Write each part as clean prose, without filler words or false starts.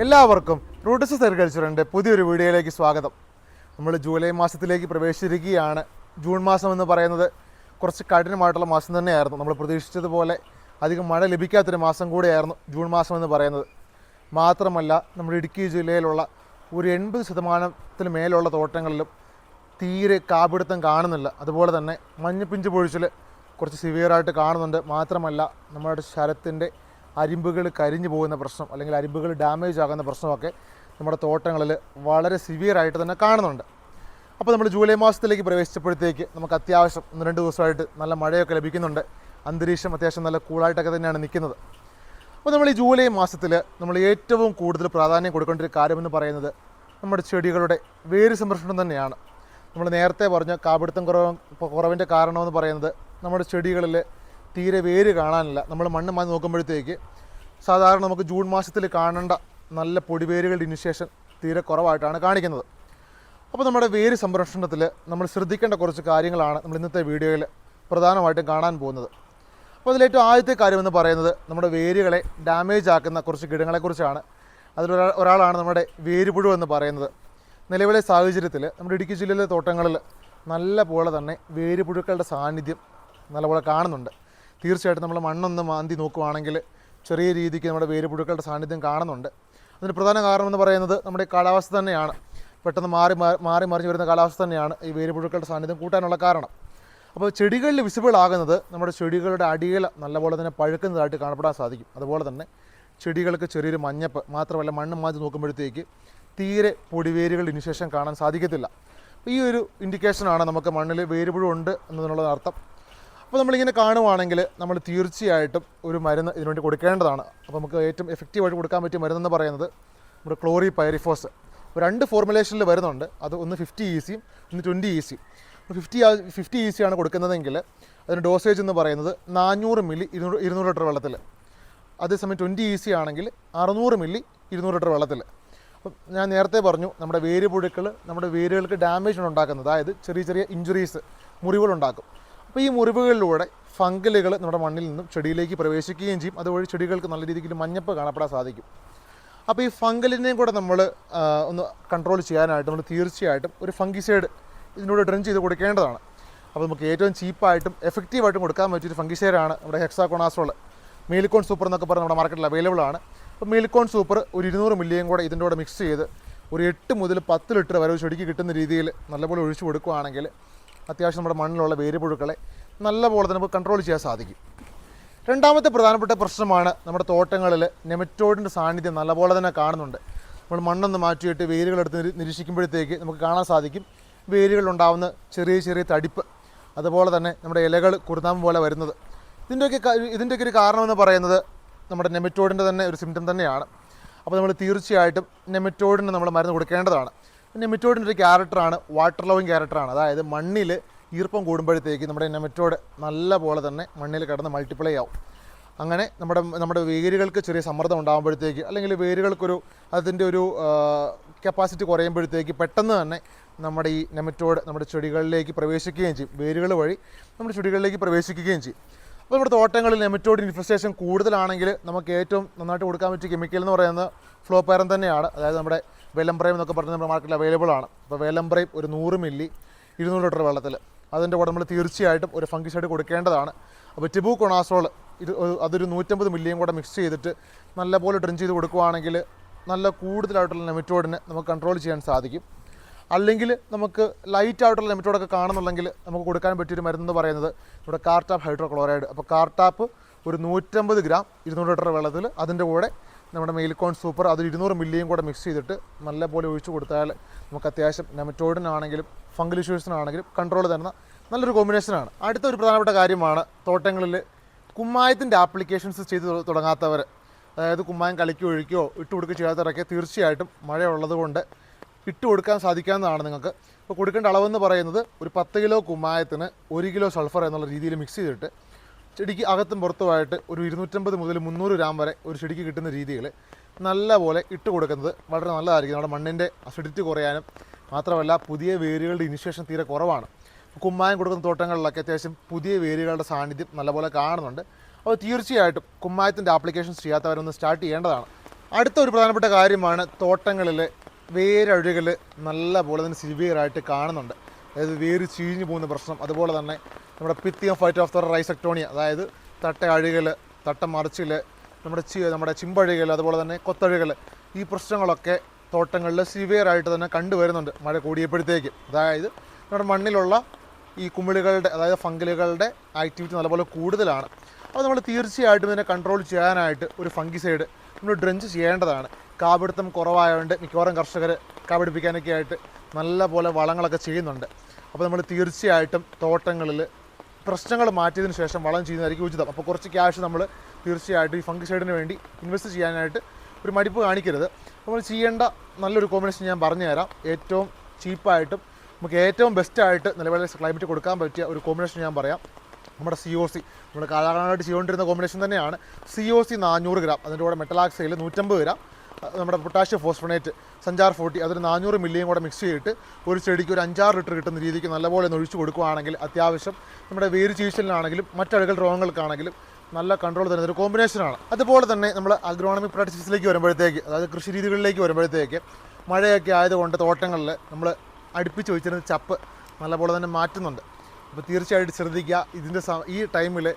എല്ലാവർക്കും റൂട്ട്സ് സെറികൾച്ചറിൻ്റെ പുതിയൊരു വീഡിയോയിലേക്ക് സ്വാഗതം. നമ്മൾ ജൂലൈ മാസത്തിലേക്ക് പ്രവേശിച്ചിരിക്കുകയാണ്. ജൂൺ മാസം എന്ന് പറയുന്നത് കുറച്ച് കഠിനമായിട്ടുള്ള മാസം തന്നെയായിരുന്നു. നമ്മൾ പ്രതീക്ഷിച്ചതുപോലെ അധികം മഴ ലഭിക്കാത്തൊരു മാസം കൂടിയായിരുന്നു ജൂൺ മാസം എന്ന് പറയുന്നത്. മാത്രമല്ല, നമ്മുടെ ഇടുക്കി ജില്ലയിലുള്ള ഒരു 80% മേലുള്ള തോട്ടങ്ങളിലും തീരെ കാപിടുത്തം കാണുന്നില്ല. അതുപോലെ തന്നെ മഞ്ഞപ്പിഞ്ച് പൊഴിച്ചിൽ കുറച്ച് സിവിയറായിട്ട് കാണുന്നുണ്ട്. മാത്രമല്ല, നമ്മുടെ ശരത്തിൻ്റെ അരിമ്പുകൾ കരിഞ്ഞു പോകുന്ന പ്രശ്നം അല്ലെങ്കിൽ അരിമ്പുകൾ ഡാമേജ് ആകുന്ന പ്രശ്നമൊക്കെ നമ്മുടെ തോട്ടങ്ങളിൽ വളരെ സിവിയറായിട്ട് തന്നെ കാണുന്നുണ്ട്. അപ്പോൾ നമ്മൾ ജൂലൈ മാസത്തിലേക്ക് പ്രവേശിച്ചപ്പോഴത്തേക്ക് നമുക്ക് അത്യാവശ്യം 1-2 ദിവസമായിട്ട് നല്ല മഴയൊക്കെ ലഭിക്കുന്നുണ്ട്. അന്തരീക്ഷം അത്യാവശ്യം നല്ല കൂളായിട്ടൊക്കെ തന്നെയാണ് നിൽക്കുന്നത്. അപ്പോൾ നമ്മൾ ഈ ജൂലൈ മാസത്തിൽ നമ്മൾ ഏറ്റവും കൂടുതൽ പ്രാധാന്യം കൊടുക്കേണ്ട ഒരു കാര്യമെന്ന് പറയുന്നത് നമ്മുടെ ചെടികളുടെ വേര് സംരക്ഷണം തന്നെയാണ്. നമ്മൾ നേരത്തെ പറഞ്ഞ കാപിടുത്തം കുറവിൻ്റെ കാരണമെന്ന് പറയുന്നത് നമ്മുടെ ചെടികളിൽ തീരെ വേര് കാണാനില്ല. നമ്മൾ മണ്ണ് മാറ്റി നോക്കുമ്പോഴത്തേക്ക് സാധാരണ നമുക്ക് ജൂൺ മാസത്തിൽ കാണേണ്ട നല്ല പൊടിവേരുകളുടെ ഇനിഷ്യേഷൻ തീരെ കുറവായിട്ടാണ് കാണിക്കുന്നത്. അപ്പോൾ നമ്മുടെ വേര് സംരക്ഷണത്തിൽ നമ്മൾ ശ്രദ്ധിക്കേണ്ട കുറച്ച് കാര്യങ്ങളാണ് നമ്മൾ ഇന്നത്തെ വീഡിയോയിൽ പ്രധാനമായിട്ടും കാണാൻ പോകുന്നത്. അപ്പോൾ അതിലേറ്റവും ആദ്യത്തെ കാര്യമെന്ന് പറയുന്നത് നമ്മുടെ വേരുകളെ ഡാമേജ് ആക്കുന്ന കുറച്ച് കീടങ്ങളെക്കുറിച്ചാണ്. ഒരാളാണ് നമ്മുടെ വേരുപുഴു എന്ന് പറയുന്നത്. നിലവിലെ സാഹചര്യത്തിൽ നമ്മുടെ ഇടുക്കി ജില്ലയിലെ തോട്ടങ്ങളിൽ നല്ല പോലെ തന്നെ വേരുപുഴുക്കളുടെ സാന്നിധ്യം നല്ലപോലെ കാണുന്നുണ്ട്. തീർച്ചയായിട്ടും നമ്മൾ മണ്ണൊന്ന് മാന്തി നോക്കുകയാണെങ്കിൽ ചെറിയ രീതിക്ക് നമ്മുടെ വേരുപുഴുക്കളുടെ സാന്നിധ്യം കാണുന്നുണ്ട്. അതിന് പ്രധാന കാരണമെന്ന് പറയുന്നത് നമ്മുടെ കാലാവസ്ഥ തന്നെയാണ്. പെട്ടെന്ന് മാറി മറിഞ്ഞ് വരുന്ന കാലാവസ്ഥ തന്നെയാണ് ഈ വേരുപുഴുക്കളുടെ സാന്നിധ്യം കൂട്ടാനുള്ള കാരണം. അപ്പോൾ ചെടികളിൽ വിസിബിൾ ആകുന്നത് നമ്മുടെ ചെടികളുടെ അടിയിൽ നല്ലപോലെ തന്നെ പഴുക്കുന്നതായിട്ട് കാണപ്പെടാൻ സാധിക്കും. അതുപോലെ തന്നെ ചെടികൾക്ക് ചെറിയൊരു മഞ്ഞപ്പ്, മാത്രമല്ല മണ്ണ് മാറ്റി നോക്കുമ്പോഴത്തേക്ക് തീരെ പൊടിവേരുകളുടെ ഇനിഷ്യേഷൻ കാണാൻ സാധിക്കത്തില്ല. ഈ ഒരു ഇൻഡിക്കേഷനാണ് നമുക്ക് മണ്ണിൽ വേരുപുഴു ഉണ്ട് എന്നതിനുള്ള അർത്ഥം. അപ്പോൾ നമ്മളിങ്ങനെ കാണുവാണെങ്കിൽ നമ്മൾ തീർച്ചയായിട്ടും ഒരു മരുന്ന് ഇതിനുവേണ്ടി കൊടുക്കേണ്ടതാണ്. അപ്പോൾ നമുക്ക് ഏറ്റവും എഫക്റ്റീവായിട്ട് കൊടുക്കാൻ പറ്റിയ മരുന്നെന്ന് പറയുന്നത് നമ്മുടെ ക്ലോറിപൈറിഫോസ്. 2 ഫോർമുലേഷനിൽ വരുന്നുണ്ട്. അത് ഒന്ന് 50 EC ഒന്ന് 20 EC. 50 EC ആണ് കൊടുക്കുന്നതെങ്കിൽ അതിന് ഡോസേജ് എന്ന് പറയുന്നത് 400 മില്ലി 200 ലിറ്റർ വെള്ളത്തിൽ. അതേസമയം 20 EC ആണെങ്കിൽ 600 മില്ലി 200 ലിറ്റർ വെള്ളത്തിൽ. അപ്പം ഞാൻ നേരത്തെ പറഞ്ഞു, നമ്മുടെ വേരുപുഴുക്കൾ നമ്മുടെ വേരുകൾക്ക് ഡാമേജ് ഉണ്ടാക്കുന്നത്, അതായത് ചെറിയ ചെറിയ ഇഞ്ചുറീസ്, മുറിവുകളുണ്ടാക്കും. അപ്പോൾ ഈ മുറിവുകളിലൂടെ ഫംഗലുകൾ നമ്മുടെ മണ്ണിൽ നിന്നും ചെടിയിലേക്ക് പ്രവേശിക്കുകയും ചെയ്യും. അതുവഴി ചെടികൾക്ക് നല്ല രീതിയിൽ മഞ്ഞപ്പ് കാണപ്പെടാൻ സാധിക്കും. അപ്പോൾ ഈ ഫംഗലിനെയും കൂടെ നമ്മൾ ഒന്ന് കൺട്രോൾ ചെയ്യാനായിട്ട് നമ്മൾ തീർച്ചയായിട്ടും ഒരു ഫംഗിസൈഡ് ഇതിനോട് ഡ്രെൻ ചെയ്ത് കൊടുക്കേണ്ടതാണ്. അപ്പോൾ നമുക്ക് ഏറ്റവും ചീപ്പായിട്ടും എഫക്റ്റീവായിട്ടും കൊടുക്കാൻ പറ്റിയൊരു ഫംഗിസൈഡാണ് നമ്മുടെ ഹെക്സാകൊണാസോൾ. മീലിക്കോൺ സൂപ്പർ എന്നൊക്കെ പറഞ്ഞ് നമ്മുടെ മാർക്കറ്റിൽ അവൈലബിൾ ആണ്. അപ്പോൾ മീലിക്കോൺ സൂപ്പർ ഒരു 200 മില്ലിയും കൂടെ ഇതിൻ്റെ കൂടെ മിക്സ് ചെയ്ത് ഒരു 8 മുതൽ 10 ലിറ്റർ വരെ ചെടിക്ക് കിട്ടുന്ന രീതിയിൽ നല്ലപോലെ ഒഴിച്ചു കൊടുക്കുകയാണെങ്കിൽ അത്യാവശ്യം നമ്മുടെ മണ്ണിലുള്ള വേരുപുഴുക്കളെ നല്ലപോലെ തന്നെ നമുക്ക് കൺട്രോൾ ചെയ്യാൻ സാധിക്കും. രണ്ടാമത്തെ പ്രധാനപ്പെട്ട പ്രശ്നമാണ് നമ്മുടെ തോട്ടങ്ങളിൽ നെമറ്റോഡിൻ്റെ സാന്നിധ്യം നല്ലപോലെ തന്നെ കാണുന്നുണ്ട്. നമ്മൾ മണ്ണൊന്ന് മാറ്റിയിട്ട് വേരുകളെടുത്ത് നിരീക്ഷിക്കുമ്പോഴത്തേക്ക് നമുക്ക് കാണാൻ സാധിക്കും വേരുകളിലുണ്ടാകുന്ന ചെറിയ ചെറിയ തടിപ്പ്, അതുപോലെ തന്നെ നമ്മുടെ ഇലകൾ കുറുനാമ്പ് പോലെ വരുന്നത്. ഇതിൻ്റെയൊക്കെ ഒരു കാരണമെന്ന് പറയുന്നത് നമ്മുടെ നെമറ്റോഡിൻ്റെ തന്നെ ഒരു സിംറ്റം തന്നെയാണ്. അപ്പോൾ നമ്മൾ തീർച്ചയായിട്ടും നെമറ്റോഡിന് നമ്മൾ മരുന്ന് കൊടുക്കേണ്ടതാണ്. നെമറ്റോഡിൻ്റെ ഒരു ക്യാരക്ടറാണ് വാട്ടർ ലവിങ് ക്യാരക്ടറാണ്. അതായത് മണ്ണിൽ ഈർപ്പം കൂടുമ്പോഴത്തേക്ക് നമ്മുടെ നെമറ്റോഡ് നല്ല പോലെ തന്നെ മണ്ണിൽ കിടന്ന് മൾട്ടിപ്ലൈ ആവും. അങ്ങനെ നമ്മുടെ വേരുകൾക്ക് ചെറിയ സമ്മർദ്ദം ഉണ്ടാകുമ്പോഴത്തേക്ക്, അല്ലെങ്കിൽ വേരുകൾക്കൊരു അതിൻ്റെ ഒരു കപ്പാസിറ്റി കുറയുമ്പോഴത്തേക്ക് പെട്ടെന്ന് തന്നെ നമ്മുടെ ഈ നെമറ്റോഡ് നമ്മുടെ ചെടികളിലേക്ക് പ്രവേശിക്കുകയും ചെയ്യും. വേരുകൾ വഴി നമ്മുടെ ചെടികളിലേക്ക് പ്രവേശിക്കുകയും ചെയ്യും. അപ്പോൾ നമ്മുടെ തോട്ടങ്ങളിൽ നെമറ്റോഡ് ഇൻഫെസ്റ്റേഷൻ കൂടുതലാണെങ്കിൽ നമുക്ക് ഏറ്റവും നന്നായിട്ട് കൊടുക്കാൻ പറ്റിയ കെമിക്കൽ എന്ന് പറയുന്നത് ഫ്ലോപൈറൻ തന്നെയാണ്. അതായത് നമ്മുടെ വെലംബ്രൈം എന്നൊക്കെ പറഞ്ഞ് നമ്മുടെ മാർക്കറ്റിൽ അവൈലബിൾ ആണ്. അപ്പോൾ വെലംബ്രൈം ഒരു 100 മില്ലി 200 ലിറ്റർ വെള്ളത്തിൽ, അതിൻ്റെ കൂടെ നമ്മൾ തീർച്ചയായിട്ടും ഒരു ഫംഗിസൈഡ് കൊടുക്കേണ്ടതാണ്. അപ്പോൾ ടിബുകൊണാസോൾ അതൊരു 150 മില്ലിയും കൂടെ മിക്സ് ചെയ്തിട്ട് നല്ലപോലെ ഡ്രെൻ ചെയ്ത് കൊടുക്കുകയാണെങ്കിൽ നല്ല കൂടുതലായിട്ടുള്ള നെമറ്റോഡിനെ നമുക്ക് കൺട്രോൾ ചെയ്യാൻ സാധിക്കും. അല്ലെങ്കിൽ നമുക്ക് ലൈറ്റായിട്ടുള്ള നെമറ്റോഡൊക്കെ കാണുന്നുണ്ടെങ്കിൽ നമുക്ക് കൊടുക്കാൻ പറ്റിയൊരു മരുന്നെന്ന് പറയുന്നത് ഇവിടെ കാർട്ടാപ്പ് ഹൈഡ്രോക്ലോറൈഡ്. അപ്പോൾ കാർട്ടാപ്പ് ഒരു 150 ഗ്രാം 200 ലിറ്റർ വെള്ളത്തിൽ, അതിൻ്റെ കൂടെ നമ്മുടെ മെയിലിക്കോൺ സൂപ്പർ അതൊരു 200 മില്ലിയും കൂടെ മിക്സ് ചെയ്തിട്ട് നല്ലപോലെ ഒഴിച്ചു കൊടുത്താൽ നമുക്ക് അത്യാവശ്യം നെമറ്റോഡിനാണെങ്കിലും ഫംഗൽ ഇഷ്യൂസിനാണെങ്കിലും കൺട്രോൾ തരുന്ന നല്ലൊരു കോമ്പിനേഷനാണ്. അടുത്തൊരു പ്രധാനപ്പെട്ട കാര്യമാണ് തോട്ടങ്ങളിൽ കുമ്മായത്തിൻ്റെ ആപ്ലിക്കേഷൻസ് ചെയ്ത് തുടങ്ങാത്തവർ, അതായത് കുമ്മായം കലക്കി ഒഴിക്കുകയോ ഇട്ട് കൊടുക്കുകയോ ചെയ്യാത്തവരൊക്കെ തീർച്ചയായിട്ടും മഴയുള്ളത് കൊണ്ട് ഇട്ട് കൊടുക്കാൻ സാധിക്കാവുന്നതാണ് നിങ്ങൾക്ക്. അപ്പോൾ കൊടുക്കേണ്ട അളവെന്ന് പറയുന്നത് ഒരു 10 കിലോ കുമ്മായത്തിന് 1 കിലോ സൾഫർ എന്നുള്ള രീതിയിൽ മിക്സ് ചെയ്തിട്ട് ചെടിക്ക് അകത്തും പുറത്തുമായിട്ട് ഒരു 250 മുതൽ 300 ഗ്രാം വരെ ഒരു ചെടിക്ക് കിട്ടുന്ന രീതിയിൽ നല്ലപോലെ ഇട്ട് കൊടുക്കുന്നത് വളരെ നല്ലതായിരിക്കും. നമ്മുടെ മണ്ണിൻ്റെ അസിഡിറ്റി കുറയാനും, മാത്രമല്ല പുതിയ വേരുകളുടെ ഇനിഷ്യേഷൻ തീരെ കുറവാണ്. കുമ്മായം കൊടുക്കുന്ന തോട്ടങ്ങളിലൊക്കെ അത്യാവശ്യം പുതിയ വേരുകളുടെ സാന്നിധ്യം നല്ലപോലെ കാണുന്നുണ്ട്. അപ്പോൾ തീർച്ചയായിട്ടും കുമ്മായത്തിൻ്റെ ആപ്ലിക്കേഷൻസ് ചെയ്യാത്തവരൊന്ന് സ്റ്റാർട്ട് ചെയ്യേണ്ടതാണ്. അടുത്ത ഒരു പ്രധാനപ്പെട്ട കാര്യമാണ് തോട്ടങ്ങളിൽ വേരഴുകൽ നല്ല പോലെ തന്നെ സിവിയറായിട്ട് കാണുന്നുണ്ട്. അതായത് വേര് ചീഞ്ഞു പോകുന്ന പ്രശ്നം, അതുപോലെ തന്നെ നമ്മുടെ പിത്തിയം ഫൈറ്റ് ഓഫ് ദ റൈസെക്ടോണിയ, അതായത് തട്ട അഴുകൽ, തട്ട മറിച്ചിൽ, നമ്മുടെ ചിമ്പഴുകൽ, അതുപോലെ തന്നെ കൊത്തഴുകൽ, ഈ പ്രശ്നങ്ങളൊക്കെ തോട്ടങ്ങളിൽ സിവിയറായിട്ട് തന്നെ കണ്ടുവരുന്നുണ്ട് മഴ കൂടിയപ്പോഴത്തേക്ക്. അതായത് നമ്മുടെ മണ്ണിലുള്ള ഈ കുമിളുകളുടെ, അതായത് ഫംഗലുകളുടെ ആക്ടിവിറ്റി നല്ലപോലെ കൂടുതലാണ്. അപ്പോൾ നമ്മൾ തീർച്ചയായിട്ടും ഇതിനെ കൺട്രോൾ ചെയ്യാനായിട്ട് ഒരു ഫംഗിസൈഡ് നമ്മൾ ഡ്രഞ്ച് ചെയ്യേണ്ടതാണ്. കാപിടുത്തം കുറവായതുകൊണ്ട് മിക്കവാറും കർഷകർ കാപിടിപ്പിക്കാനൊക്കെ ആയിട്ട് നല്ല പോലെ വളങ്ങളൊക്കെ ചെയ്യുന്നുണ്ട്. അപ്പോൾ നമ്മൾ തീർച്ചയായിട്ടും തോട്ടങ്ങളിൽ പ്രശ്നങ്ങൾ മാറ്റിയതിന് ശേഷം വളം ചെയ്യുന്നതായിരിക്കും ഉചിതം. അപ്പോൾ കുറച്ച് ക്യാഷ് നമ്മൾ തീർച്ചയായിട്ടും ഈ ഫംഗിസൈഡിന് വേണ്ടി ഇൻവെസ്റ്റ് ചെയ്യാനായിട്ട് ഒരു മടിപ്പ് കാണിക്കരുത്. നമ്മൾ ചെയ്യേണ്ട നല്ലൊരു കോമ്പിനേഷൻ ഞാൻ പറഞ്ഞുതരാം. ഏറ്റവും ചീപ്പായിട്ടും നമുക്ക് ഏറ്റവും ബെസ്റ്റായിട്ട് നിലവിലെ ക്ലൈമറ്റ് കൊടുക്കാൻ പറ്റിയ ഒരു കോമ്പിനേഷൻ ഞാൻ പറയാം. നമ്മുടെ COC, നമ്മൾ കാലാകാലമായിട്ട് ചെയ്തുകൊണ്ടിരുന്ന കോമ്പിനേഷൻ തന്നെയാണ്. COC 400 ഗ്രാം, അതിൻ്റെ കൂടെ മെറ്റലാക്സൈൽ 150 ഗ്രാം, നമ്മുടെ പൊട്ടാഷ്യം ഫോസ്ഫനേറ്റ് സഞ്ചാർ 40, അതൊരു 400 മില്ലിയും കൂടെ മിക്സ് ചെയ്തിട്ട് ഒരു ചെടിക്ക് ഒരു 5-6 ലിറ്റർ കിട്ടുന്ന രീതിക്ക് നല്ലപോലെ ഒന്ന് ഒഴിച്ച് കൊടുക്കുകയാണെങ്കിൽ അത്യാവശ്യം നമ്മുടെ വേര് ചീഴ്ചലിനാണെങ്കിലും മറ്റഴുകൽ രോഗങ്ങൾക്കാണെങ്കിലും നല്ല കൺട്രോൾ തരുന്ന ഒരു കോമ്പിനേഷനാണ്. അതുപോലെ തന്നെ നമ്മൾ അഗ്രോണമിക് പ്രാക്ടീസിലേക്ക് വരുമ്പോഴത്തേക്ക്, അതായത് കൃഷി രീതികളിലേക്ക് വരുമ്പോഴത്തേക്ക്, മഴയൊക്കെ ആയതുകൊണ്ട് തോട്ടങ്ങളിൽ നമ്മൾ അടുപ്പിച്ച് വെച്ചിരുന്ന ചപ്പ് നല്ലപോലെ തന്നെ മാറ്റുന്നുണ്ട്. അപ്പോൾ തീർച്ചയായിട്ടും ശ്രദ്ധിക്കുക. ഇതിൻ്റെ ഈ ടൈമിൽ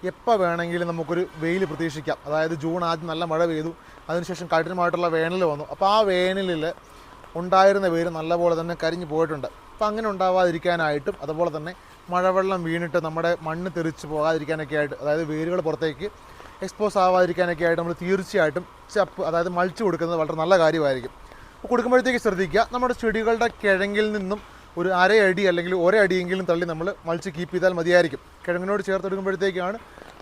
എപ്പോൾ വേണമെങ്കിലും നമുക്കൊരു വെയിൽ പ്രതീക്ഷിക്കാം. അതായത് ജൂൺ ആദ്യം നല്ല മഴ പെയ്തു, അതിനുശേഷം കഠിനമായിട്ടുള്ള വേനൽ വന്നു. അപ്പോൾ ആ വേനലിൽ ഉണ്ടായിരുന്ന വേര് നല്ലപോലെ തന്നെ കരിഞ്ഞു പോയിട്ടുണ്ട്. അപ്പോൾ അങ്ങനെ ഉണ്ടാവാതിരിക്കാനായിട്ടും, അതുപോലെ തന്നെ മഴവെള്ളം വീണിട്ട് നമ്മുടെ മണ്ണ് തെറിച്ച് പോകാതിരിക്കാനൊക്കെ ആയിട്ട്, അതായത് വേരുകൾ പുറത്തേക്ക് എക്സ്പോസ് ആവാതിരിക്കാനൊക്കെ ആയിട്ട് നമ്മൾ തീർച്ചയായിട്ടും ചപ്പ്, അതായത് മൾച്ച് കൊടുക്കുന്നത് വളരെ നല്ല കാര്യമായിരിക്കും. അപ്പോൾ കൊടുക്കുമ്പോഴത്തേക്ക് ശ്രദ്ധിക്കുക, നമ്മുടെ ചെടികളുടെ കിഴങ്ങിൽ നിന്നും ഒരു 1/2 അടി അല്ലെങ്കിൽ 1 അടിയെങ്കിലും തള്ളി നമ്മൾ മൾച്ച് കീപ്പ് ചെയ്താൽ മതിയായിരിക്കും. കിഴങ്ങിനോട് ചേർത്തെടുക്കുമ്പോഴത്തേക്കാണ്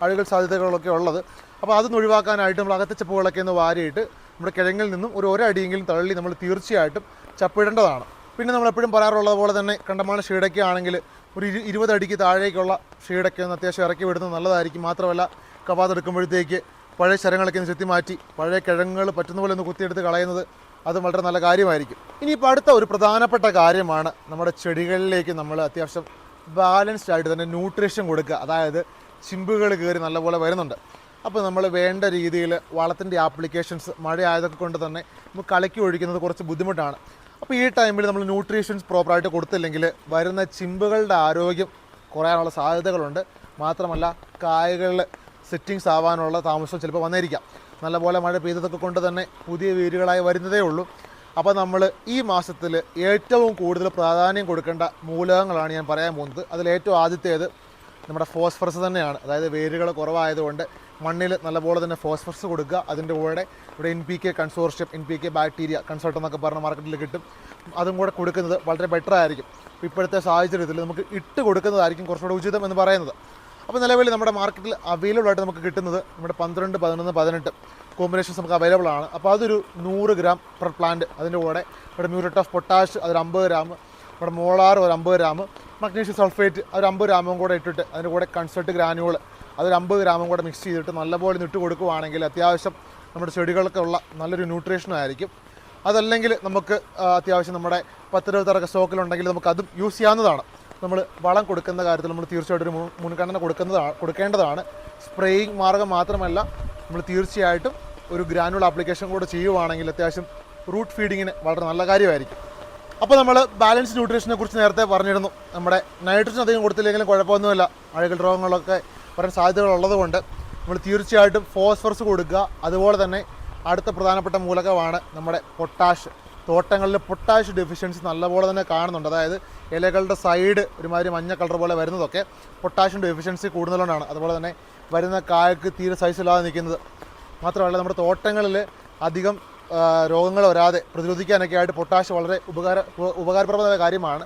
അഴുകൽ സാധ്യതകളൊക്കെ ഉള്ളത്. അപ്പോൾ അതൊന്ന് ഒഴിവാക്കാനായിട്ട് നമ്മൾ അകത്തെ ചപ്പുകളൊക്കെ ഒന്ന് വാരിയിട്ട് നമ്മുടെ കിഴങ്ങിൽ നിന്നും ഒരു 1 അടിയെങ്കിലും തള്ളി നമ്മൾ തീർച്ചയായിട്ടും ചപ്പിടേണ്ടതാണ്. പിന്നെ നമ്മളെപ്പോഴും പറയാറുള്ളത് പോലെ തന്നെ കണ്ടമാനം ഷീഡൊക്കെ ആണെങ്കിൽ ഒരു 20 അടിക്ക് താഴേക്കുള്ള ഷീഡൊക്കെ ഒന്ന് അത്യാവശ്യം ഇറക്കി വിടുന്നത് നല്ലതായിരിക്കും. മാത്രമല്ല കവാതെടുക്കുമ്പോഴത്തേക്ക് പഴയ ശരങ്ങളൊക്കെ ഒന്ന് ചെത്തി മാറ്റി പഴയ കിഴങ്ങുകൾ പറ്റുന്ന പോലെ ഒന്ന് കുത്തിയെടുത്ത് കളയുന്നത് അത് വളരെ നല്ല കാര്യമായിരിക്കും. ഇനിയിപ്പോൾ അടുത്ത ഒരു പ്രധാനപ്പെട്ട കാര്യമാണ് നമ്മുടെ ചെടികളിലേക്ക് നമ്മൾ അത്യാവശ്യം ബാലൻസ്ഡ് ആയിട്ട് തന്നെ ന്യൂട്രീഷൻ കൊടുക്കുക. അതായത് ചിമ്പുകൾ കയറി നല്ലപോലെ വരുന്നുണ്ട്. അപ്പോൾ നമ്മൾ വേണ്ട രീതിയിൽ വളത്തിൻ്റെ ആപ്ലിക്കേഷൻസ് മഴ ആയതൊക്കെ കൊണ്ട് തന്നെ നമുക്ക് കലക്കി ഒഴിക്കുന്നത് കുറച്ച് ബുദ്ധിമുട്ടാണ്. അപ്പോൾ ഈ ടൈമിൽ നമ്മൾ ന്യൂട്രീഷൻസ് പ്രോപ്പറായിട്ട് കൊടുത്തില്ലെങ്കിൽ വരുന്ന ചിമ്പുകളുടെ ആരോഗ്യം കുറയാനുള്ള സാധ്യതകളുണ്ട്. മാത്രമല്ല കായകളിൽ സെറ്റിങ്സ് ആവാനുള്ള താമസം ചിലപ്പോൾ വന്നിരിക്കാം. നല്ലപോലെ മഴ പെയ്തതൊക്കെ കൊണ്ട് തന്നെ പുതിയ വേരുകളായി വരുന്നതേ ഉള്ളൂ. അപ്പോൾ നമ്മൾ ഈ മാസത്തിൽ ഏറ്റവും കൂടുതൽ പ്രാധാന്യം കൊടുക്കേണ്ട മൂലകങ്ങളാണ് ഞാൻ പറയാൻ പോകുന്നത്. അതിലേറ്റവും ആദ്യത്തേത് നമ്മുടെ ഫോസ്ഫറസ് തന്നെയാണ്. അതായത് വേരുകൾ കുറവായതുകൊണ്ട് മണ്ണിൽ നല്ലപോലെ തന്നെ ഫോസ്ഫറസ് കൊടുക്കുക. അതിൻ്റെ കൂടെ ഇവിടെ NPK consortium, NPK bacteria consult എന്നൊക്കെ പറഞ്ഞ മാർക്കറ്റിൽ കിട്ടും. അതും കൂടെ കൊടുക്കുന്നത് വളരെ ബെറ്റർ ആയിരിക്കും. ഇപ്പോഴത്തെ സാഹചര്യത്തിൽ നമുക്ക് ഇട്ട് കൊടുക്കുന്നതായിരിക്കും കുറച്ചുകൂടെ ഉചിതം എന്ന് പറയുന്നത്. അപ്പോൾ നിലവിൽ നമ്മുടെ മാർക്കറ്റിൽ അവൈലബിൾ ആയിട്ട് നമുക്ക് കിട്ടുന്നത് നമ്മുടെ 12, 11, 18 കോമ്പിനേഷൻസ് നമുക്ക് അവൈലബിൾ ആണ്. അപ്പോൾ അതൊരു 100 ഗ്രാം പെർ പ്ലാന്റ്. അതിൻ്റെ കൂടെ ഇവിടെ മ്യൂറേറ്റ് ഓഫ് പൊട്ടാഷ് അതൊരു 50 ഗ്രാം, നമ്മുടെ മോളാർ ഒരു 50 ഗ്രാം, മഗ്നീഷ്യം സൾഫേറ്റ് അതൊരു 50 ഗ്രാമും കൂടെ ഇട്ടിട്ട് അതിൻ്റെ കൂടെ കൺസൾട്ട് ഗ്രാനുകൾ അതൊരു 50 ഗ്രാമും കൂടെ മിക്സ് ചെയ്തിട്ട് നല്ലപോലെ ഇട്ട് കൊടുക്കുകയാണെങ്കിൽ അത്യാവശ്യം നമ്മുടെ ചെടികൾക്കുള്ള നല്ലൊരു ന്യൂട്രീഷനും ആയിരിക്കും. അതല്ലെങ്കിൽ നമുക്ക് അത്യാവശ്യം നമ്മുടെ 10-20 സ്റ്റോക്കിലുണ്ടെങ്കിൽ നമുക്ക് അതും യൂസ് ചെയ്യാവുന്നതാണ്. നമ്മൾ വളം കൊടുക്കുന്ന കാര്യത്തിൽ നമ്മൾ തീർച്ചയായിട്ടും ഒരു മുൻഗണന കൊടുക്കേണ്ടതാണ്. സ്പ്രേയിങ് മാർഗ്ഗം മാത്രമല്ല, നമ്മൾ തീർച്ചയായിട്ടും ഒരു ഗ്രാനുവൽ ആപ്ലിക്കേഷൻ കൂടെ ചെയ്യുവാണെങ്കിൽ അത്യാവശ്യം റൂട്ട് ഫീഡിങ്ങിന് വളരെ നല്ല കാര്യമായിരിക്കും. അപ്പോൾ നമ്മൾ ബാലൻസ് ന്യൂട്രീഷനെ കുറിച്ച് നേരത്തെ പറഞ്ഞിരുന്നു. നമ്മുടെ നൈട്രജൻ അധികം കൊടുത്തില്ലെങ്കിലും കുഴപ്പമൊന്നുമില്ല. അഴുകൽ രോഗങ്ങളൊക്കെ പറയാൻ സാധ്യതകളുള്ളത് കൊണ്ട് നമ്മൾ തീർച്ചയായിട്ടും ഫോസ്ഫറസ് കൊടുക്കുക. അതുപോലെ തന്നെ അടുത്ത പ്രധാനപ്പെട്ട മൂലകമാണ് നമ്മുടെ പൊട്ടാഷ്. തോട്ടങ്ങളിൽ പൊട്ടാഷ് ഡെഫിഷ്യൻസി നല്ലപോലെ തന്നെ കാണുന്നുണ്ട്. അതായത് ഇലകളുടെ സൈഡ് ഒരുമാതിരി മഞ്ഞ കളർ പോലെ വരുന്നതൊക്കെ പൊട്ടാഷ്യം ഡെഫിഷ്യൻസി കൂടുതലുകൊണ്ടാണ്. അതുപോലെ തന്നെ വരുന്ന കായക്ക് തീരെ സൈസില്ലാതെ നിൽക്കുന്നത്. മാത്രമല്ല നമ്മുടെ തോട്ടങ്ങളിൽ അധികം രോഗങ്ങൾ വരാതെ പ്രതിരോധിക്കാനൊക്കെ ആയിട്ട് പൊട്ടാഷ് വളരെ ഉപകാരപ്രദമായ കാര്യമാണ്.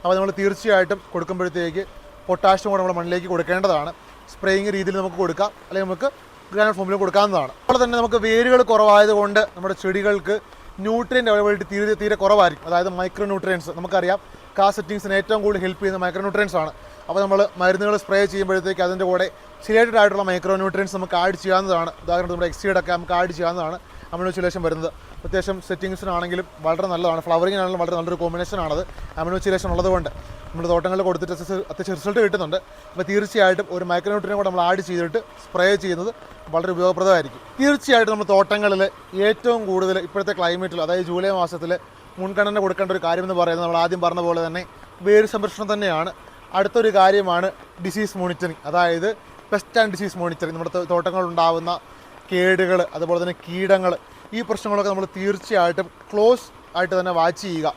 അപ്പോൾ നമ്മൾ തീർച്ചയായിട്ടും കൊടുക്കുമ്പോഴത്തേക്ക് പൊട്ടാഷ്യം കൂടെ നമ്മുടെ മണ്ണിലേക്ക് കൊടുക്കേണ്ടതാണ്. സ്പ്രേയിങ് രീതിയിൽ നമുക്ക് കൊടുക്കാം, അല്ലെങ്കിൽ നമുക്ക് ഗ്രാനുവൽ ഫോമിൽ കൊടുക്കാവുന്നതാണ്. അതുപോലെ തന്നെ നമുക്ക് വേരുകൾ കുറവായതുകൊണ്ട് നമ്മുടെ ചെടികൾക്ക് ന്യൂട്രിയൻ്റ് അവൈലബിലിറ്റി തീരെ കുറവായിരിക്കും. അതായത് മൈക്രോ ന്യൂട്രിയൻസ് നമുക്കറിയാം, സെറ്റിങ്സിന് ഏറ്റവും കൂടുതൽ ഹെൽപ്പ് ചെയ്യുന്ന മൈക്രോ ന്യൂട്രിയൻസ് ആണ്. അപ്പോൾ നമ്മൾ മരുന്നുകൾ സ്പ്രേ ചെയ്യുമ്പോഴത്തേക്ക് അതിൻ്റെ കൂടെ സിലേറ്റഡ് ആയിട്ടുള്ള മൈക്രോ ന്യൂട്രിയൻസ് നമുക്ക് ആഡ് ചെയ്യാവുന്നതാണ്. ഉദാഹരണത്തിന് നമ്മുടെ എക്സീഡൊക്കെ നമുക്ക് ആഡ് ചെയ്യാവുന്നതാണ്. അമിനോ ചിലേഷൻ വരുന്നത്. അത്യാവശ്യം സെറ്റിങ്സിനാണെങ്കിലും വളരെ നല്ലതാണ്, ഫ്ലവറിങ്ങിനാണെങ്കിലും വളരെ നല്ലൊരു കോമ്പിനേഷനാണത്. അമിനോ ചിലേഷൻ ഉള്ളതുകൊണ്ട് നമ്മൾ തോട്ടങ്ങളിൽ കൊടുത്തിട്ട് അത്യാവശ്യം റിസൾട്ട് കിട്ടുന്നുണ്ട്. അപ്പോൾ തീർച്ചയായിട്ടും ഒരു മൈക്രോന്യൂട്രിയൻ കൂടെ നമ്മൾ ആഡ് ചെയ്തിട്ട് സ്പ്രേ ചെയ്യുന്നത് വളരെ ഉപയോഗപ്രദമായിരിക്കും. തീർച്ചയായിട്ടും നമ്മൾ തോട്ടങ്ങളിൽ ഏറ്റവും കൂടുതൽ ഇപ്പോഴത്തെ ക്ലൈമറ്റിൽ, അതായത് ജൂലൈ മാസത്തിൽ മുൻഗണന കൊടുക്കേണ്ട ഒരു കാര്യം എന്ന് പറയുന്നത് നമ്മൾ ആദ്യം പറഞ്ഞ പോലെ തന്നെ വേര് സംരക്ഷണം തന്നെയാണ്. അടുത്തൊരു കാര്യമാണ് ഡിസീസ് മോണിറ്ററിങ്, അതായത് പെസ്റ്റ് ആൻഡ് ഡിസീസ് മോണിറ്ററിങ്. നമ്മുടെ തോട്ടങ്ങളിലുണ്ടാകുന്ന കേടുകൾ, അതുപോലെ തന്നെ കീടങ്ങൾ, ഈ പ്രശ്നങ്ങളൊക്കെ നമ്മൾ തീർച്ചയായിട്ടും ക്ലോസ് ആയിട്ട് തന്നെ വാച്ച് ചെയ്യുക.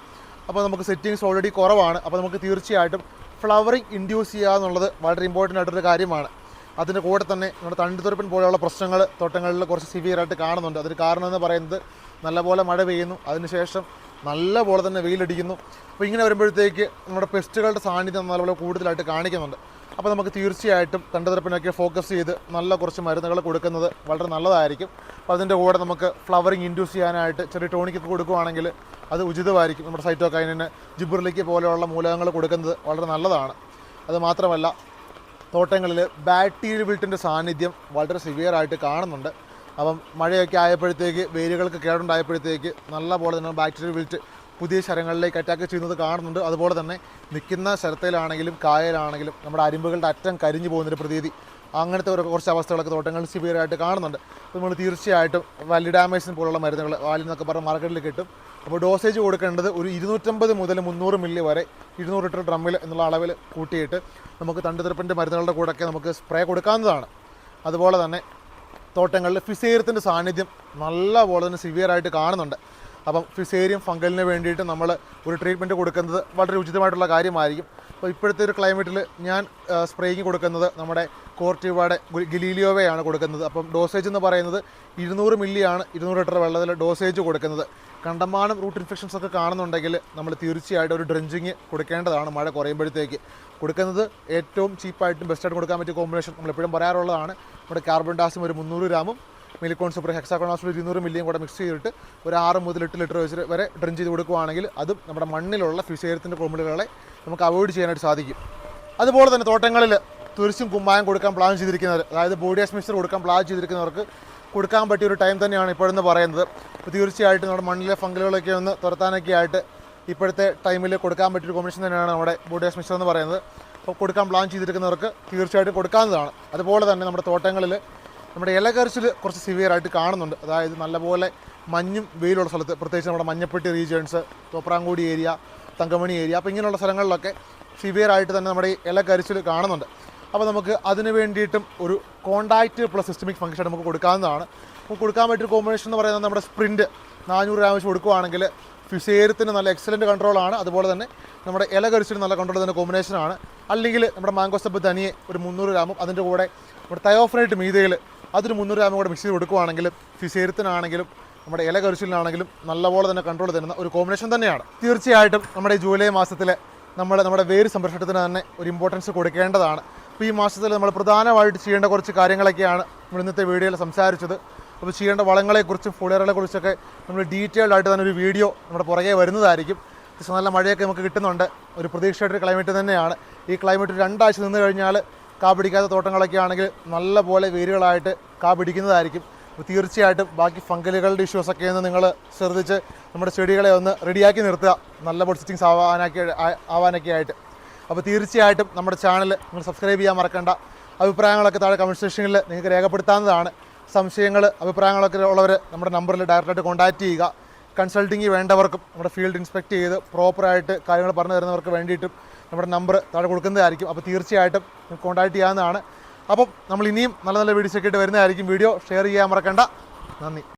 അപ്പോൾ നമുക്ക് സെറ്റിങ്സ് ഓൾറെഡി കുറവാണ്. അപ്പോൾ നമുക്ക് തീർച്ചയായിട്ടും ഫ്ലവറിങ് ഇൻഡ്യൂസ് ചെയ്യുക എന്നുള്ളത് വളരെ ഇമ്പോർട്ടൻ്റ് ആയിട്ടൊരു കാര്യമാണ്. അതിൻ്റെ കൂടെ തന്നെ നമ്മുടെ തണ്ടുതുരപ്പൻ പോലെയുള്ള പ്രശ്നങ്ങൾ തോട്ടങ്ങളിൽ കുറച്ച് സിവിയറായിട്ട് കാണുന്നുണ്ട്. അതിന് കാരണം എന്ന് പറയുന്നത് നല്ലപോലെ മഴ പെയ്യുന്നു, അതിനുശേഷം നല്ലപോലെ തന്നെ വെയിലടിക്കുന്നു. അപ്പോൾ ഇങ്ങനെ വരുമ്പോഴത്തേക്ക് നമ്മുടെ പെസ്റ്റുകളുടെ സാന്നിധ്യം നല്ലപോലെ കൂടുതലായിട്ട് കാണിക്കുന്നുണ്ട്. അപ്പോൾ നമുക്ക് തീർച്ചയായിട്ടും തണ്ടുതുരപ്പനൊക്കെ ഫോക്കസ് ചെയ്ത് നല്ല കുറച്ച് മരുന്നുകൾ കൊടുക്കുന്നത് വളരെ നല്ലതായിരിക്കും. അപ്പോൾ അതിൻ്റെ കൂടെ നമുക്ക് ഫ്ലവറിങ് ഇൻഡ്യൂസ് ചെയ്യാനായിട്ട് ചെറിയ ടോണിക്കൊക്കെ കൊടുക്കുകയാണെങ്കിൽ അത് ഉചിതമായിരിക്കും. നമ്മുടെ സൈറ്റോകൈനിന്, ജിബ്ബർലിക്ക് പോലെയുള്ള മൂലകങ്ങൾ കൊടുക്കുന്നത് വളരെ നല്ലതാണ്. അതുമാത്രമല്ല തോട്ടങ്ങളിൽ ബാക്ടീരിയ വിൽട്ടിൻ്റെ സാന്നിധ്യം വളരെ സിവിയറായിട്ട് കാണുന്നുണ്ട്. അപ്പം മഴയൊക്കെ ആയപ്പോഴത്തേക്ക് വേരുകൾക്ക് കേടുണ്ടായപ്പോഴത്തേക്ക് നല്ല പോലെ തന്നെ ബാക്ടീരിയ വിൽറ്റ് പുതിയ ശരങ്ങളിലേക്ക് അറ്റാക്ക് ചെയ്യുന്നത് കാണുന്നുണ്ട്. അതുപോലെ തന്നെ നിൽക്കുന്ന ശരത്തിലാണെങ്കിലും കായലാണെങ്കിലും നമ്മുടെ അരിമ്പുകളുടെ അറ്റം കരിഞ്ഞു പോകുന്നൊരു പ്രതീതി, അങ്ങനത്തെ കുറച്ച് അവസ്ഥകളൊക്കെ തോട്ടങ്ങളിൽ സിവിയറായിട്ട് കാണുന്നുണ്ട്. അപ്പോൾ നമ്മൾ തീർച്ചയായിട്ടും വാലിഡാമേസിൻ പോലുള്ള മരുന്നുകൾ വാലിൽ നിന്നൊക്കെ പറഞ്ഞ മാർക്കറ്റിൽ കിട്ടും. അപ്പോൾ ഡോസേജ് കൊടുക്കേണ്ടത് ഒരു 250 മുതൽ 300 മില്ലി വരെ 200 ലിറ്റർ ഡ്രമ്മിൽ എന്നുള്ള അളവിൽ കൂട്ടിയിട്ട് നമുക്ക് തണ്ടുതിരപ്പിൻ്റെ മരുന്നുകളുടെ കൂടെയൊക്കെ നമുക്ക് സ്പ്രേ കൊടുക്കാവുന്നതാണ്. അതുപോലെ തന്നെ തോട്ടങ്ങളിൽ ഫിസേറിയത്തിൻ്റെ സാന്നിധ്യം നല്ല പോലെ തന്നെ സിവിയറായിട്ട് കാണുന്നുണ്ട്. അപ്പം ഫിസേറിയം ഫംഗലിന് വേണ്ടിയിട്ട് നമ്മൾ ഒരു ട്രീറ്റ്മെൻറ്റ് കൊടുക്കുന്നത് വളരെ ഉചിതമായിട്ടുള്ള കാര്യമായിരിക്കും. അപ്പോൾ ഇപ്പോഴത്തെ ഒരു ക്ലൈമറ്റിൽ ഞാൻ സ്പ്രേയിങ് കൊടുക്കുന്നത് നമ്മുടെ കോർട്ടിവയുടെ ഗലീലിയോവയാണ് കൊടുക്കുന്നത്. അപ്പം ഡോസേജ് എന്ന് പറയുന്നത് 200 മില്ലിയാണ് 200 ലിറ്റർ വെള്ളത്തിൽ ഡോസേജ് കൊടുക്കുന്നത്. കണ്ടമാനം റൂട്ട് ഇൻഫെക്ഷൻസ് ഒക്കെ കാണുന്നുണ്ടെങ്കിൽ നമ്മൾ തീർച്ചയായിട്ടും ഒരു ഡ്രഞ്ചിങ് കൊടുക്കേണ്ടതാണ്. മഴ കുറയുമ്പോഴത്തേക്ക് കൊടുക്കുന്നത് ഏറ്റവും ചീപ്പായിട്ടും ബെസ്റ്റായിട്ട് കൊടുക്കാൻ പറ്റിയ കോമ്പിനേഷൻ നമ്മളെപ്പോഴും പറയാറുള്ളതാണ്. നമ്മുടെ കാർബൺ ഡാസിം ഒരു 300 ഗ്രാമും മിലിക്കോൺ സൂപ്പർ ഹെക്സാക്കോണാസിൽ 200 മില്ലിയും കൂടെ മിക്സ് ചെയ്തിട്ട് ഒരു 6 മുതൽ 8 ലിറ്റർ വെച്ച് വരെ ഡ്രഞ്ച് ചെയ്ത് കൊടുക്കുകയാണെങ്കിൽ അതും നമ്മുടെ മണ്ണിലുള്ള ഫിസേറിയത്തിൻ്റെ കോമ്പിളുകളെ നമുക്ക് അവോയ്ഡ് ചെയ്യാനായിട്ട് സാധിക്കും. അതുപോലെ തന്നെ തോട്ടങ്ങളിൽ തുരിശും കുമ്മായം കൊടുക്കാൻ പ്ലാൻ ചെയ്തിരിക്കുന്നവർ, അതായത് ബോഡിയാസ് മിക്സ്ചർ കൊടുക്കാൻ പ്ലാൻ ചെയ്തിരിക്കുന്നവർക്ക് കൊടുക്കാൻ പറ്റിയ ഒരു ടൈം തന്നെയാണ് ഇപ്പോഴെന്ന് പറയുന്നത്. അപ്പോൾ തീർച്ചയായിട്ടും നമ്മുടെ മണ്ണിലെ ഫംഗലുകളൊക്കെ ഒന്ന് തുരത്താനൊക്കെ ആയിട്ട് ഇപ്പോഴത്തെ ടൈമിൽ കൊടുക്കാൻ പറ്റിയൊരു കോമ്പിനേഷൻ തന്നെയാണ് നമ്മുടെ ബോഡിയാസ് മിക്സ്ചർ എന്ന് പറയുന്നത്. അപ്പോൾ കൊടുക്കാൻ പ്ലാൻ ചെയ്തിരിക്കുന്നവർക്ക് തീർച്ചയായിട്ടും കൊടുക്കാവുന്നതാണ്. അതുപോലെ തന്നെ നമ്മുടെ തോട്ടങ്ങളിൽ നമ്മുടെ ഇലകരിച്ചിൽ കുറച്ച് സിവിയറായിട്ട് കാണുന്നുണ്ട്. അതായത് നല്ലപോലെ മഞ്ഞും വെയിലുള്ള സ്ഥലത്ത്, പ്രത്യേകിച്ച് നമ്മുടെ Manjappetty regions, Thopramkudy area, Thankamani area, അപ്പോൾ ഇങ്ങനെയുള്ള സ്ഥലങ്ങളിലൊക്കെ സിവിയറായിട്ട് തന്നെ നമ്മുടെ ഇലകരിച്ചിൽ കാണുന്നുണ്ട്. അപ്പോൾ നമുക്ക് അതിന് വേണ്ടിയിട്ടും ഒരു കോണ്ടാക്റ്റ് പ്ലസ് സിസ്റ്റമിക് ഫംഗ്ഷൻ നമുക്ക് കൊടുക്കാവുന്നതാണ്. അപ്പോൾ കൊടുക്കാൻ പറ്റിയൊരു കോമ്പിനേഷൻ എന്ന് പറയുന്നത് നമ്മുടെ സ്പ്രിൻറ്റ് 400 ഗ്രാം വെച്ച് കൊടുക്കുകയാണെങ്കിൽ ഫിസേറിയത്തിന് നല്ല എക്സലൻറ്റ് കൺട്രോളാണ്. അതുപോലെ തന്നെ നമ്മുടെ ഇലകരിച്ചിൽ നല്ല കൺട്രോൾ തന്നെ കോമ്പിനേഷനാണ്. അല്ലെങ്കിൽ നമ്മുടെ മാംഗോസപ്പ് തനിയെ ഒരു 300 ഗ്രാമും അതിൻ്റെ കൂടെ നമ്മുടെ തയോഫ്രൈറ്റ് മീതയിൽ അതൊരു 300 ഗ്രാമും കൂടെ മിക്സ് ചെയ്ത് കൊടുക്കുകയാണെങ്കിൽ ഫിസേറിയത്തിനാണെങ്കിലും നമ്മുടെ ഇലകരിച്ചിലിനാണെങ്കിലും നല്ലപോലെ തന്നെ കൺട്രോൾ തരുന്ന ഒരു കോമ്പിനേഷൻ തന്നെയാണ്. തീർച്ചയായിട്ടും നമ്മുടെ ജൂലൈ മാസത്തിൽ നമ്മുടെ വേര് സംരക്ഷണത്തിന് തന്നെ ഒരു ഇമ്പോർട്ടൻസ് കൊടുക്കേണ്ടതാണ്. അപ്പോൾ ഈ മാസത്തിൽ നമ്മൾ പ്രധാനമായിട്ട് ചെയ്യേണ്ട കുറച്ച് കാര്യങ്ങളൊക്കെയാണ് നമ്മൾ ഇന്നത്തെ വീഡിയോയിൽ സംസാരിച്ചത്. അപ്പോൾ ചെയ്യേണ്ട വളങ്ങളെക്കുറിച്ചും ഫോളിയറുകളെക്കുറിച്ചൊക്കെ നമ്മൾ ഡീറ്റെയിൽഡ് ആയിട്ട് തന്നെ ഒരു വീഡിയോ നമ്മുടെ പുറകെ വരുന്നതായിരിക്കും. നല്ല മഴയൊക്കെ നമുക്ക് കിട്ടുന്നുണ്ട്. ഒരു പ്രതീക്ഷയായിട്ടൊരു ക്ലൈമറ്റ് തന്നെയാണ്. ഈ ക്ലൈമറ്റ് 2 ആഴ്ച നിന്ന് കഴിഞ്ഞാൽ കാ പിടിക്കാത്ത തോട്ടങ്ങളൊക്കെ ആണെങ്കിൽ നല്ല പോലെ വേരുകളായിട്ട് കാ പിടിക്കുന്നതായിരിക്കും. അപ്പോൾ തീർച്ചയായിട്ടും ബാക്കി ഫംഗലുകളുടെ ഇഷ്യൂസൊക്കെ ഒന്ന് നിങ്ങൾ ശ്രദ്ധിച്ച് നമ്മുടെ ചെടികളെ ഒന്ന് റെഡിയാക്കി നിർത്തുക, നല്ല പോലെ സിറ്റിങ്സ് ആവാനൊക്കെ ആയിട്ട്. അപ്പോൾ തീർച്ചയായിട്ടും നമ്മുടെ ചാനൽ നിങ്ങൾ സബ്സ്ക്രൈബ് ചെയ്യാൻ മറക്കണ്ട. അഭിപ്രായങ്ങളൊക്കെ താഴെ കമൻറ്റ് സെക്ഷനിൽ നിങ്ങൾക്ക് രേഖപ്പെടുത്താവുന്നതാണ്. സംശയങ്ങൾ അഭിപ്രായങ്ങളൊക്കെ ഉള്ളവർ നമ്മുടെ നമ്പറിൽ ഡയറക്റ്റായിട്ട് കോൺടാക്റ്റ് ചെയ്യുക. കൺസൾട്ടിങ് വേണ്ടവർക്കും നമ്മുടെ ഫീൽഡ് ഇൻസ്പെക്ട് ചെയ്ത് പ്രോപ്പറായിട്ട് കാര്യങ്ങൾ പറഞ്ഞു തരുന്നവർക്ക് വേണ്ടിയിട്ടും നമ്മുടെ നമ്പർ താഴെ കൊടുക്കുന്നതായിരിക്കും. അപ്പോൾ തീർച്ചയായിട്ടും കോൺടാക്റ്റ് ചെയ്യാവുന്നതാണ്. അപ്പം നമ്മൾ ഇനിയും നല്ല നല്ല വീഡിയോസൊക്കെ ആയിട്ട് വരുന്നതായിരിക്കും. വീഡിയോ ഷെയർ ചെയ്യാൻ മറക്കണ്ട. നന്ദി.